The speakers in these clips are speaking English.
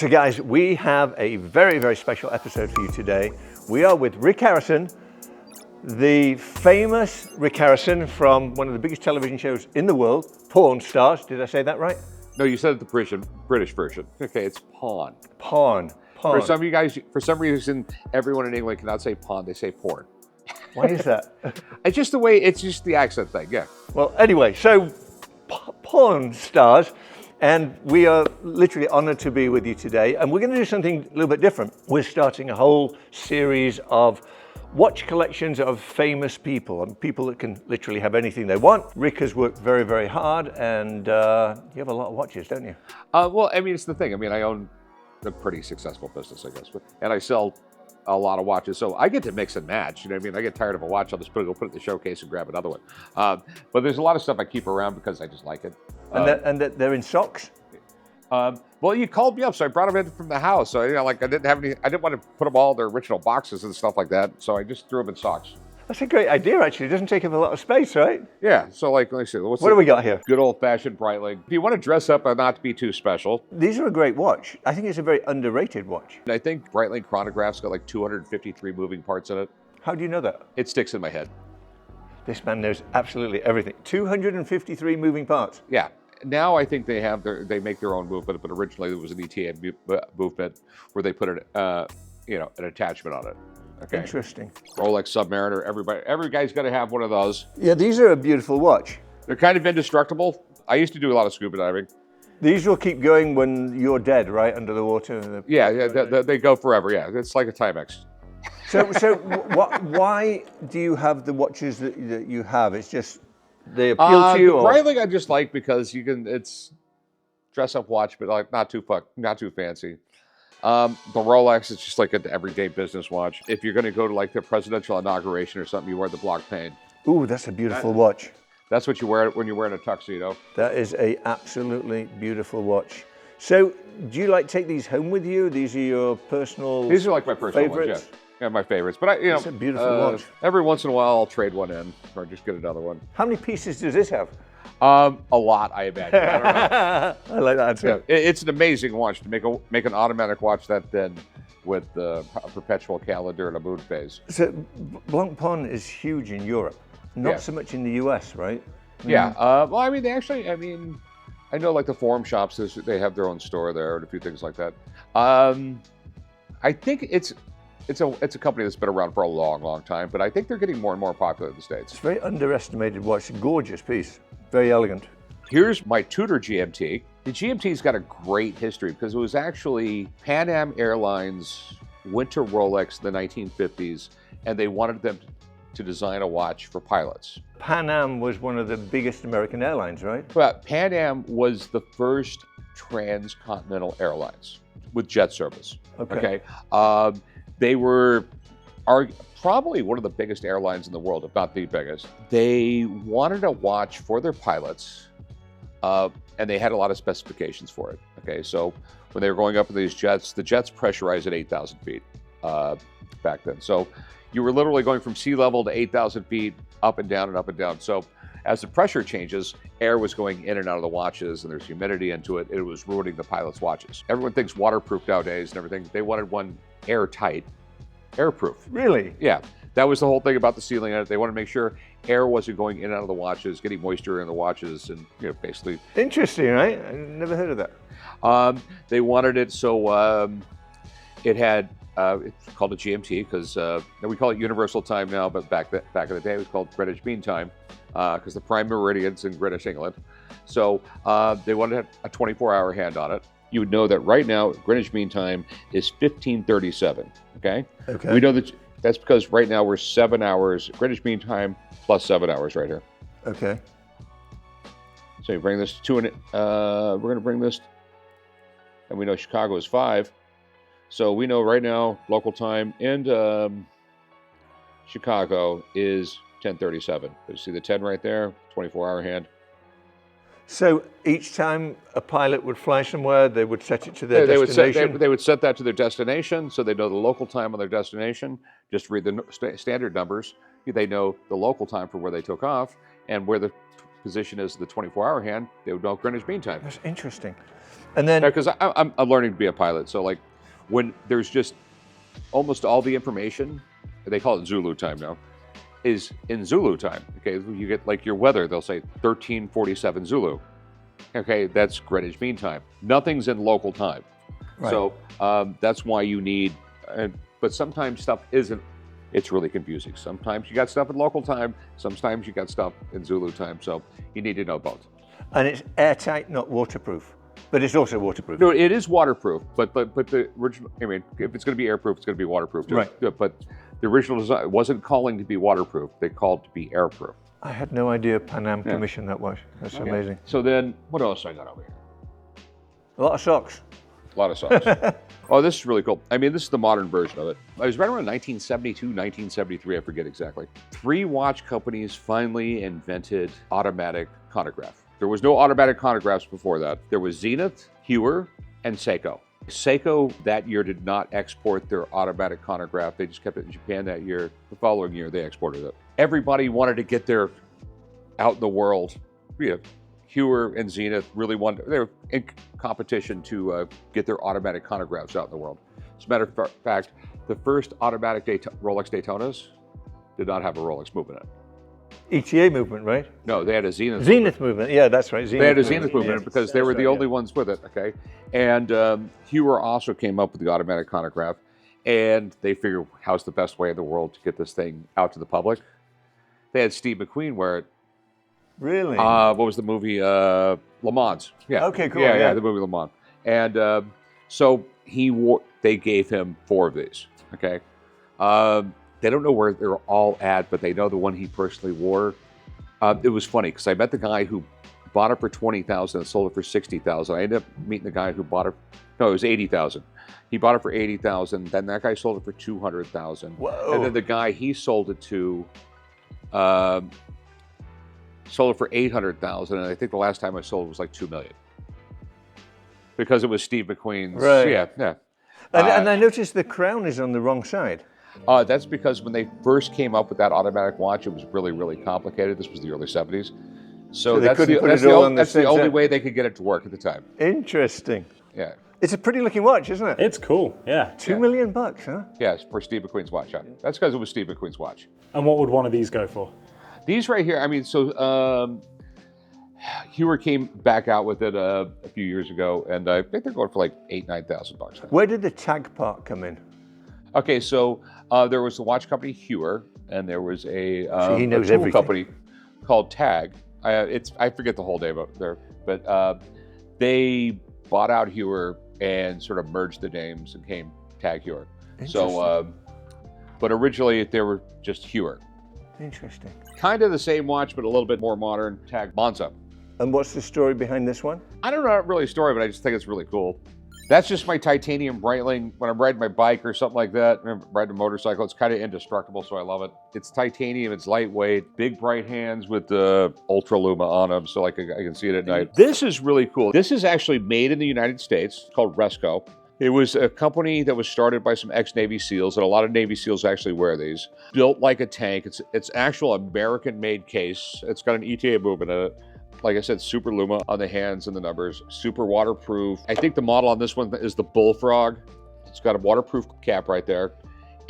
So guys, we have a very, very special episode for you today. We are with Rick Harrison, the famous Rick Harrison from one of the biggest television shows in the world, Pawn Stars. Did I say that right? No, you said it the British version. Okay, it's pawn. Pawn. For some of you guys, for some reason, everyone in England cannot say pawn, they say porn. Why is that? It's just the way, it's just the accent thing, yeah. Well, anyway, so Pawn Stars, and we are literally honored to be with you today. And we're going to do something a little bit different. We're starting a whole series of watch collections of famous people and people that can literally have anything they want. Rick has worked very, very hard, and you have a lot of watches, don't you? Well, I mean, it's the thing. I mean, I own a pretty successful business, I guess, and I sell a lot of watches, so I get to mix and match. You know what I mean? I get tired of a watch, I'll just go put it in the showcase and grab another one. But there's a lot of stuff I keep around because I just like it. And they're in socks? Well, you called me up, so I brought them in from the house. So, you know, like I didn't want to put them all in their original boxes and stuff like that. So I just threw them in socks. That's a great idea, actually. It doesn't take up a lot of space, right? Yeah. So, like, let me see. What do we got here? Good old-fashioned Breitling. If you want to dress up and not to be too special. These are a great watch. I think it's a very underrated watch. I think Breitling Chronograph's got like 253 moving parts in it. How do you know that? It sticks in my head. This man knows absolutely everything. 253 moving parts. Yeah. Now I think they make their own movement, but originally it was an ETA movement where they put an attachment on it. Okay. Interesting. Rolex Submariner. Every guy's got to have one of those. Yeah, these are a beautiful watch. They're kind of indestructible. I used to do a lot of scuba diving. These will keep going when you're dead, right, under the water. Yeah, they go forever. Yeah, it's like a Timex. So why do you have the watches that you have? It's just they appeal to you. Breitling I just like because it's dress up watch, but like not too fancy. The Rolex is just like an everyday business watch. If you're going to go to like the presidential inauguration or something, you wear the Blancpain. Ooh, that's a beautiful watch. That's what you wear when you're wearing a tuxedo. That is a absolutely beautiful watch. So, do you like take these home with you? These are your personal These are like my personal favorites? ones, yeah, my favorites. But it's a beautiful watch. Every once in a while, I'll trade one in or just get another one. How many pieces does this have? A lot, I imagine. I don't know. I like that answer. Yeah, it's an amazing watch to make an automatic watch that thin with a perpetual calendar and a moon phase. So Blancpain is huge in Europe, not so much in the US, right? Yeah. Well, I mean, I know like the forum shops, they have their own store there and a few things like that. I think it's a company that's been around for a long, long time, but I think they're getting more and more popular in the States. It's a very underestimated watch, gorgeous piece, very elegant. Here's my Tudor GMT. The GMT's got a great history because it was actually Pan Am Airlines went to Rolex in the 1950s and they wanted them to design a watch for pilots. Pan Am was one of the biggest American airlines, right? But Pan Am was the first transcontinental airlines with jet service. Okay. They were probably one of the biggest airlines in the world, if not the biggest. They wanted a watch for their pilots, and they had a lot of specifications for it. Okay, so when they were going up in these jets, the jets pressurized at 8,000 feet back then. So you were literally going from sea level to 8,000 feet, up and down and up and down. So as the pressure changes, air was going in and out of the watches, and there's humidity into it. It was ruining the pilots' watches. Everyone thinks waterproof nowadays and everything. They wanted one airtight, airproof. Really? Yeah. That was the whole thing about the sealing on it. They wanted to make sure air wasn't going in and out of the watches, getting moisture in the watches, and basically. Interesting, right? I never heard of that. They wanted it so it had. It's called a GMT because we call it Universal Time now, but back in the day it was called Greenwich Mean Time because the prime meridian's in Greenwich, England. So they wanted a 24-hour hand on it. You would know that right now Greenwich Mean Time is 15:37. Okay. Okay. We know that's because right now we're 7 hours Greenwich Mean Time plus 7 hours right here. Okay. So you bring this to we're going to bring this, and we know Chicago is 5. So we know right now, local time in Chicago is 10:37. You see the 10 right there, 24-hour hand. So each time a pilot would fly somewhere, they would set it to their destination? They would set that to their destination, so they know the local time on their destination. Just read the standard numbers. They know the local time for where they took off and where the position as the 24-hour hand, they would know Greenwich Mean Time. That's interesting. And then, Because I'm learning to be a pilot, so like when there's just almost all the information, they call it Zulu time now, is in Zulu time. Okay, you get like your weather, they'll say 1347 Zulu. Okay, that's Greenwich Mean Time. Nothing's in local time. Right. So that's why you need, but sometimes stuff isn't, it's really confusing. Sometimes you got stuff in local time, sometimes you got stuff in Zulu time, so you need to know both. and it's airtight, not waterproof, but it's also waterproof. No, it is waterproof, but the original, I mean, if it's going to be airproof, it's going to be waterproof too. Right. But the original design wasn't calling to be waterproof, they called to be airproof. I had no idea Pan Am commissioned that watch. That's amazing. So then, what else I got over here? A lot of socks. A lot of socks. Oh, this is really cool. I mean, this is the modern version of it. It was right around 1972, 1973, I forget exactly. 3 watch companies finally invented automatic chronograph. There was no automatic chronographs before that. There was Zenith, Heuer, and Seiko. Seiko that year did not export their automatic chronograph. They just kept it in Japan that year. The following year, they exported it. Everybody wanted to get their out in the world. Yeah, Heuer and Zenith really wanted, they were in competition to get their automatic chronographs out in the world. As a matter of fact, the first automatic Rolex Daytonas did not have a Rolex movement in it. ETA movement, right? No, they had a Zenith movement. Yeah, that's right. They had a Zenith movement because they were the only ones with it, okay? And Heuer also came up with the automatic chronograph, and they figured, how's the best way in the world to get this thing out to the public? They had Steve McQueen wear it. Really? What was the movie? Le Mans. Yeah. Okay, cool. Yeah, the movie Le Mans. And so they gave him 4 of these, okay? They don't know where they're all at, but they know the one he personally wore. It was funny because I met the guy who bought it for $20,000 and sold it for $60,000. I ended up meeting the guy who bought it. No, it was $80,000. He bought it for $80,000. Then that guy sold it for $200,000. Whoa. And then the guy he sold it to sold it for $800,000. And I think the last time I sold it was like $2 million because it was Steve McQueen's. Right. Yeah. And I noticed the crown is on the wrong side. That's because when they first came up with that automatic watch, it was really, really complicated. This was the early 70s. So that's the only way they could get it to work at the time. Interesting. Yeah. It's a pretty looking watch, isn't it? It's cool, yeah. $2 million bucks, huh? Yeah, it's for Steve McQueen's watch. Yeah. That's because it was Steve McQueen's watch. And what would one of these go for? These right here, I mean, so Heuer came back out with it a few years ago, and I think they're going for like $8,000-9,000 now. Where did the tag part come in? Okay, so there was the watch company Heuer, and there was a he knows tool everything. company called Tag. I forget the whole name up there, but they bought out Heuer and sort of merged the names and came Tag Heuer. So, but originally they were just Heuer. Interesting. Kind of the same watch, but a little bit more modern. Tag Monza. And what's the story behind this one? I don't know really a story, but I just think it's really cool. That's just my titanium Breitling. When I'm riding my bike or something like that, I'm riding a motorcycle, it's kind of indestructible, so I love it. It's titanium, it's lightweight, big bright hands with the Ultra Luma on them, so I can see it at night. This is really cool. This is actually made in the United States. It's called Resco. It was a company that was started by some ex-Navy SEALs, and a lot of Navy SEALs actually wear these. Built like a tank. It's actual American-made case. It's got an ETA movement in it. Like I said, super Luma on the hands and the numbers, super waterproof. I think the model on this one is the BullFrog. It's got a waterproof cap right there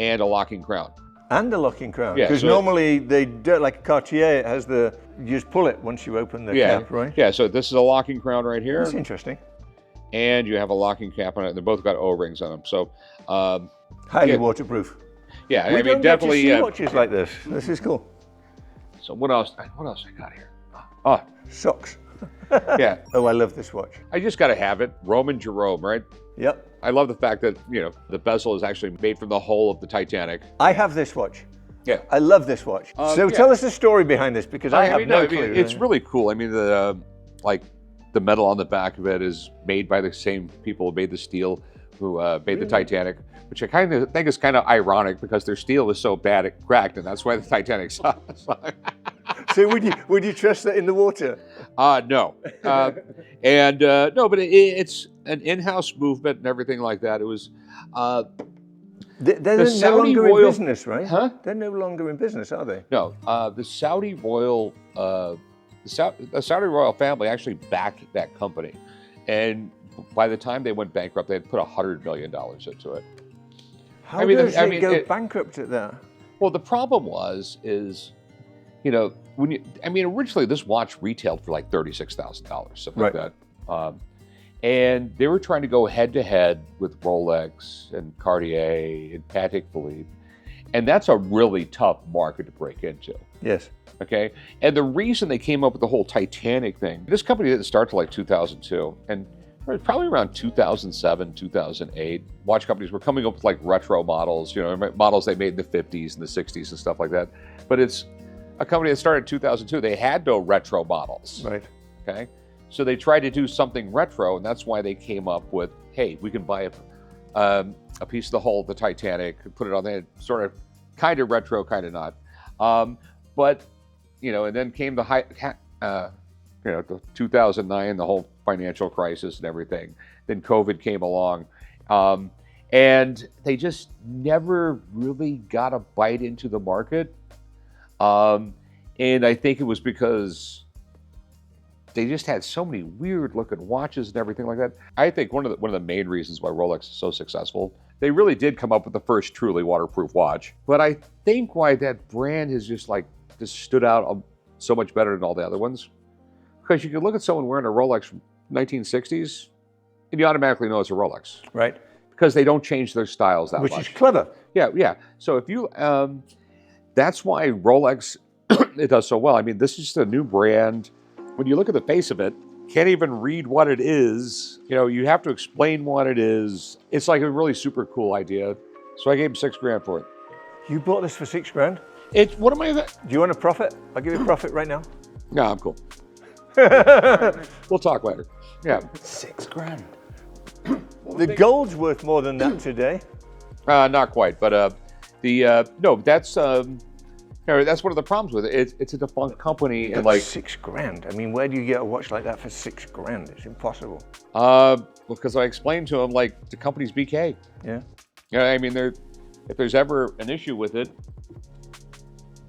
and a locking crown. And a locking crown. Yeah, Because so normally they do, like a Cartier, it has you just pull it once you open the cap, right? Yeah, so this is a locking crown right here. That's interesting. And you have a locking cap on it. They're both got O-rings on them. So highly waterproof. Yeah, We I mean, don't definitely. get to see watches like this. This is cool. So what else I got here? Oh, Socks. yeah. Oh, I love this watch. I just got to have it. Roman Jerome, right? Yep. I love the fact that, the bezel is actually made from the hull of the Titanic. I have this watch. Yeah. I love this watch. So tell us the story behind this, because I have no clue. It's really cool. I mean, the metal on the back of it is made by the same people who made the steel, who made the Titanic, which I kind of think is kind of ironic because their steel was so bad it cracked, and that's why the Titanic sunk. So would you trust that in the water? No. No, but it's an in-house movement and everything like that. It was. They're no Saudi longer royal- in business, right? Huh? They're no longer in business, are they? No, the Saudi royal the Saudi royal family actually backed that company, and by the time they went bankrupt, they had put $100 million into it. How does it go bankrupt at that? Well, the problem is, you know, originally this watch retailed for like $36,000, something like that. And they were trying to go head to head with Rolex and Cartier and Patek Philippe. And that's a really tough market to break into. Yes. Okay. And the reason they came up with the whole Titanic thing, this company didn't start till like 2002. And probably around 2007, 2008, watch companies were coming up with like retro models, you know, models they made in the 50s and the 60s and stuff like that. But it's a company that started in 2002. They had no retro models. Right. Okay. So they tried to do something retro, and that's why they came up with, hey, we can buy a piece of the hull of the Titanic, put it on there, sort of kind of retro, kind of not. But, you know, and then came the the 2009, the whole financial crisis and everything. Then COVID came along. And they just never really got a bite into the market. And I think it was because they just had so many weird looking watches and everything like that. I think one of the main reasons why Rolex is so successful, they really did come up with the first truly waterproof watch. But I think why that brand has just stood out so much better than all the other ones, because you can look at someone wearing a Rolex from 1960s and you automatically know it's a Rolex. Right. Because they don't change their styles that much. Which is clever. Yeah. So if you, that's why Rolex, it does so well. I mean, this is just a new brand. When you look at the face of it, can't even read what it is. You know, you have to explain what it is. It's like a really super cool idea. So I gave him $6,000 for it. You bought this for $6,000? What am I? Do you want a profit? I'll give you a profit right now. No, I'm cool. We'll talk later. Yeah. $6,000. The gold's worth more than that today. Not quite, but no, that's one of the problems with it. It's a defunct company, and like $6,000. I mean, where do you get a watch like that for $6,000? It's impossible. Because I explained to him, like, the company's BK. Yeah. Yeah, I mean, if there's ever an issue with it,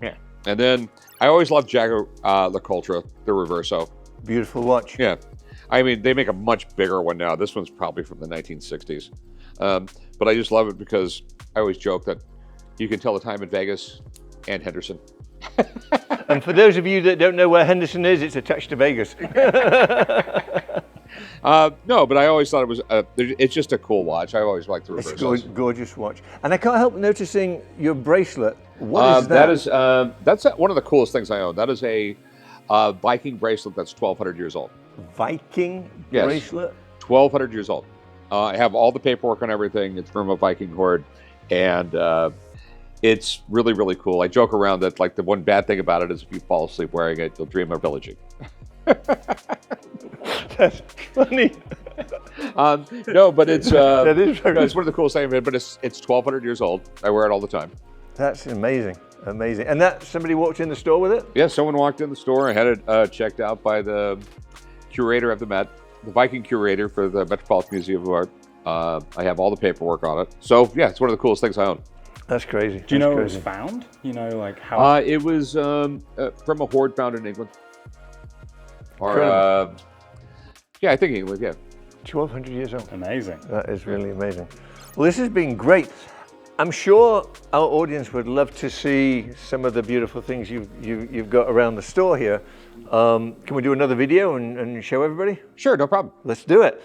yeah. And then I always loved Jaeger-LeCoultre, the Reverso. Beautiful watch. Yeah. I mean, they make a much bigger one now. This one's probably from the 1960s. But I just love it because I always joke that you can tell the time in Vegas and Henderson. And for those of you that don't know where Henderson is, it's attached to Vegas. No, but I always thought it was, it's just a cool watch. I always liked the Reverso. It's a gorgeous watch. And I can't help noticing your bracelet. What is that? That's one of the coolest things I own. That is a Viking bracelet that's 1,200 years old. Viking bracelet? 1,200 years old. I have all the paperwork on everything. It's from a Viking hoard. And it's really, really cool. I joke around that, like, the one bad thing about it is if you fall asleep wearing it, you'll dream of pillaging. That's funny. No, but it's that is very it's one of the coolest things. But it's 1,200 years old. I wear it all the time. That's amazing, amazing. And that somebody walked in the store with it? Yeah, someone walked in the store. I had it checked out by the curator of the Met, the Viking curator for the Metropolitan Museum of Art. I have all the paperwork on it. So yeah, it's one of the coolest things I own. That's crazy. Do you know where it was found? You know, like how? It was from a hoard found in England. Or yeah, I think England. Yeah. 1,200 years old. Amazing. That is really amazing. Well, this has been great. I'm sure our audience would love to see some of the beautiful things you've got around the store here. Can we do another video and show everybody? Sure, no problem. Let's do it.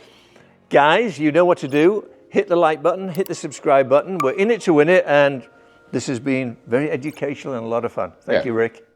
Guys, you know what to do. Hit the like button, hit the subscribe button. We're in it to win it, and this has been very educational and a lot of fun. Thank you, Rick.